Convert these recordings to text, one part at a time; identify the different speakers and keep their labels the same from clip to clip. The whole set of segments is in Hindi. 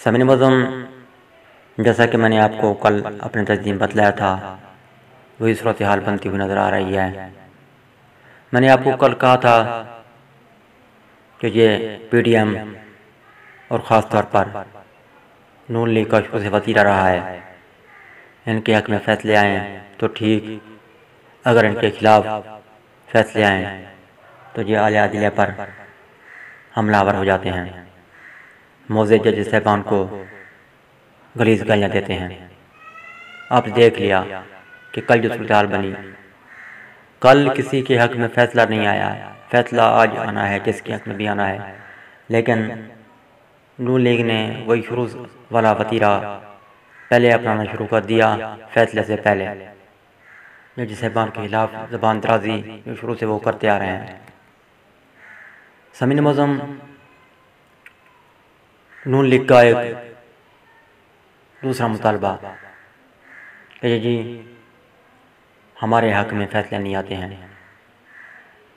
Speaker 1: समीन मौज़ूम, जैसा कि मैंने आपको कल अपने तस्दीम बतलाया था, वही सूरत हाल बनती हुई नज़र आ रही है। मैंने आपको कल कहा था कि ये PDM और ख़ास तौर पर नून लीग का शुरू से वतीरा रहा है। इनके हक़ में फ़ैसले आएँ तो ठीक, अगर इनके खिलाफ़ फ़ैसले आएँ तो ये आला अदलिया पर हमलावर हो जाते हैं। मौज़े जज साहबान को गलीज़ गालियाँ देते हैं। आपने देख लिया कि कल जो सूरत हाल बनी, कल किसी के हक़ में फ़ैसला नहीं आया, फ़ैसला आज आना है जिसके हक़ में भी आना है। लेकिन नून लीग ने वही शुरू वाला वतीरा पहले अपनाना शुरू कर दिया। फ़ैसले से पहले जज साहबान के खिलाफ़ ज़बान दराज़ी जो शुरू से वो करते आ रहे हैं। समीन मौज़ूम, नून लीग का एक दूसरा मुतालबा कि जी हमारे हक़ में फ़ैसले नहीं आते हैं,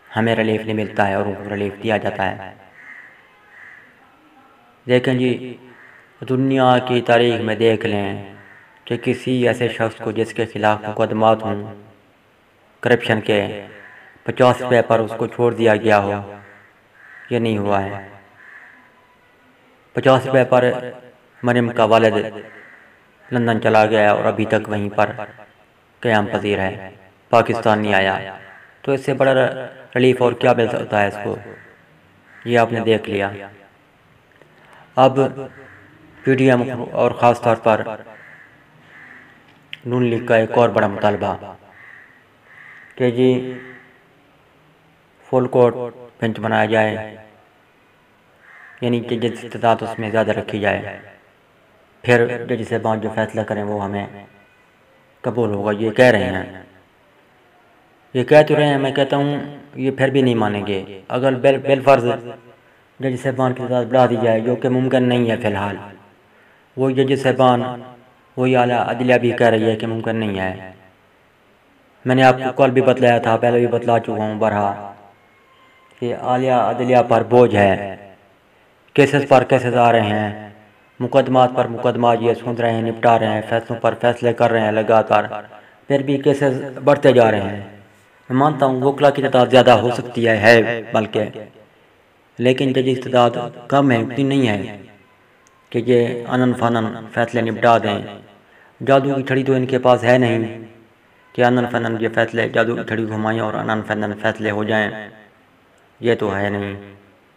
Speaker 1: हमें रिलीफ नहीं मिलता है और उनको रिलीफ दिया जाता है। देखें जी, दुनिया की तारीख़ में देख लें कि किसी ऐसे शख्स को जिसके खिलाफ़ मुकदमात हों करप्शन के, 50 रुपये पर उसको छोड़ दिया गया हो, ये नहीं हुआ है। 50 रुपये पर मरियम का वालिद लंदन चला गया और अभी तक वहीं पर क़याम पज़ीर है, पाकिस्तान नहीं आया। तो इससे बड़ा रिलीफ और क्या मिल सकता है इसको, ये आपने देख लिया। अब PDM और ख़ास तौर पर नून लीग का एक और बड़ा मुतालबा कि जी फुल कोर्ट बेंच बनाया जाए, यानी कि जज इस्तेदाद उसमें ज़्यादा रखी जाए, फिर जज साहबान जो फ़ैसला करें वो हमें कबूल होगा। ये कह रहे हैं, ये कह तो रहे हैं, मैं कहता हूँ ये फिर भी नहीं मानेंगे। अगर बिलफ़र्ज़ जज साहबान की तादाद बढ़ा दी जाए, जो कि मुमकिन नहीं है फ़िलहाल, वो जज साहबान वही आला अदलिया भी कह रही है कि मुमकिन नहीं है। मैंने आपको कल भी बतलाया था, पहले भी बतला चुका हूँ बरहा, कि आला अदलिया पर बोझ है, केसेस पर केसेस आ रहे हैं, मुकदमात पर मुकदमात ये सुन रहे हैं, निपटा रहे हैं, फ़ैसलों पर फ़ैसले कर रहे हैं लगातार, फिर भी केसेस बढ़ते जा रहे हैं। मैं मानता हूँ वकला की तादाद ज़्यादा हो सकती है बल्कि, लेकिन जज इस्तेदाद कम है, उतनी नहीं है कि ये अनन फनन फ़ैसले निपटा दें। जादू की छड़ी तो इनके पास है नहीं कि अनन फनन ये फ़ैसले, जादू की छड़ी घुमाएँ और अनन फनन फ़ैसले हो जाएँ, ये तो है नहीं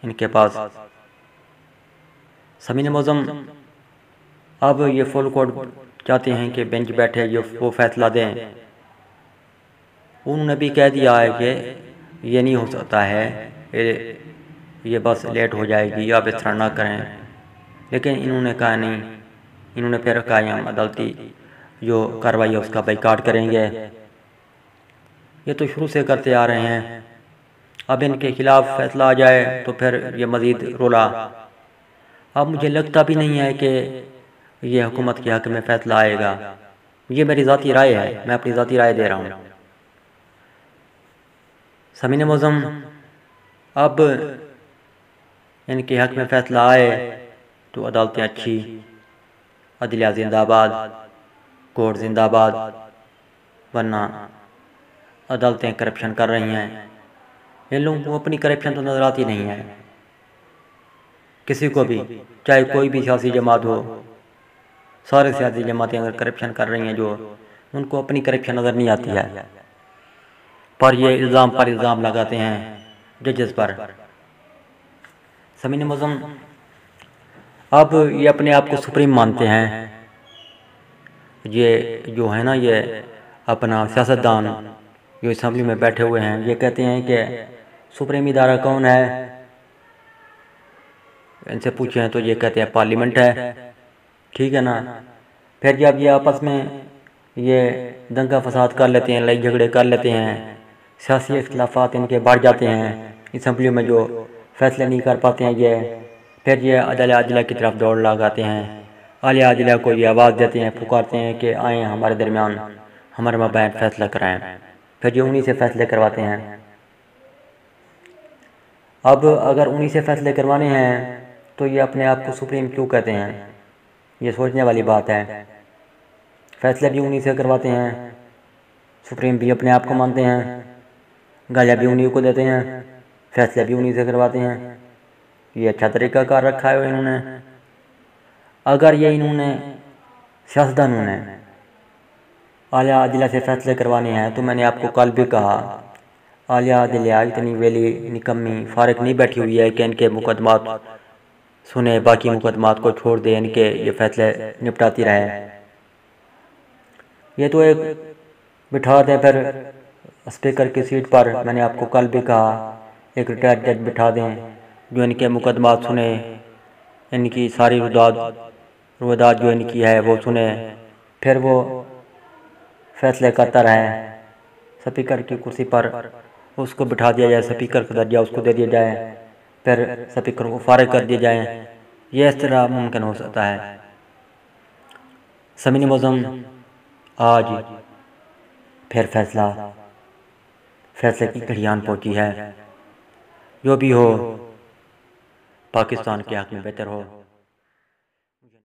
Speaker 1: इनके पास। समीन मौज़ूम, अब ये फुल कोर्ट चाहते हैं कि बेंच बैठे जो वो फ़ैसला दें। उन्होंने भी कह दिया है कि ये नहीं हो सकता है, ये बस लेट हो जाएगी, आप इस तरह ना करें। लेकिन इन्होंने कहा नहीं, इन्होंने फिर कहा हम अदालती जो कार्रवाई है उसका बाइकाट करेंगे। ये तो शुरू से करते आ रहे हैं, अब इनके खिलाफ़ फ़ैसला आ जाए तो फिर ये मज़ीद रोला। अब मुझे लगता भी नहीं है कि ये हुकूमत के हक़ में फ़ैसला आएगा। ये मेरी ज़ाती राय है, मैं अपनी ज़ाती राय दे रहा हूँ। समीन मौज़ूम, अब इनके हक़ में फ़ैसला आए तो अदालतें अच्छी, अदलिया जिंदाबाद, कोर्ट जिंदाबाद, वरना अदालतें करप्शन कर रही हैं। इन लोगों को अपनी करप्शन तो नज़र आती नहीं है किसी को भी, चाहे कोई भी सियासी जमात हो। सारे सियासी जमातें अगर करप्शन कर रही हैं, जो उनको अपनी करप्शन नज़र नहीं आती है, पर ये इल्ज़ाम पर इल्ज़ाम लगाते हैं जजेस पर। समीन मौज़ूम, अब ये अपने आप को सुप्रीम मानते हैं। ये जो है ना, ये अपना सियासतदान जो असम्बली में बैठे हुए हैं, ये कहते हैं कि सुप्रीम इदारा कौन है। इनसे पूछें तो ये कहते हैं पार्लियामेंट है, ठीक है ना। फिर जब ये आपस में ये दंगा फसाद कर लेते हैं, लड़ाई झगड़े कर लेते हैं, सियासी इख्तिलाफ़ात इनके बढ़ जाते हैं, असम्बली में जो फ़ैसले नहीं कर पाते हैं ये, फिर ये अदलिया की तरफ दौड़ लगाते हैं। आला अदलिया को ये आवाज़ देते हैं, पुकारते हैं कि आएँ हमारे दरमियान, हमारे माबैन फ़ैसला कराएँ। फिर ये उन्हीं से फ़ैसले करवाते हैं। अब अगर उन्हीं से फ़ैसले करवाने हैं तो ये अपने आप को सुप्रीम क्यों कहते हैं? ये सोचने वाली बात है। फैसले भी उन्हीं से करवाते हैं, सुप्रीम भी अपने आप को मानते हैं, गालियाँ भी उन्हीं को देते हैं, फैसले भी उन्हीं से करवाते हैं। ये अच्छा तरीका कार रखा है इन्होंने। अगर ये इन्होंने सियासतदानों ने आलिया अदलिया से फैसले करवाने हैं तो मैंने आपको कल भी कहा, आलिया अदलिया इतनी वेली निकम्मी फारिग नहीं बैठी हुई है कि इनके मुकदमात सुने, बाकी मुकदमात को छोड़ दे, इनके ये फैसले निपटाती रहे। ये तो एक बिठा दें फिर स्पीकर की सीट पर, मैंने आपको कल भी कहा एक रिटायर्ड जज बिठा दें जो इनके मुकदमात सुने, इनकी सारी रुदात जो इनकी है वो सुने, फिर वो फैसले करता रहे। स्पीकर की कुर्सी पर उसको बिठा दिया जाए, स्पीकर का दर्जा उसको दे दिया जाए, फिर स्पीकर को फारिग कर दिया जाए। ये इस तरह मुमकिन हो सकता है। समीन मौज़म आज फिर फैसले की घड़ियान पहुंची है। जो भी हो पाकिस्तान के हक़ में बेहतर हो।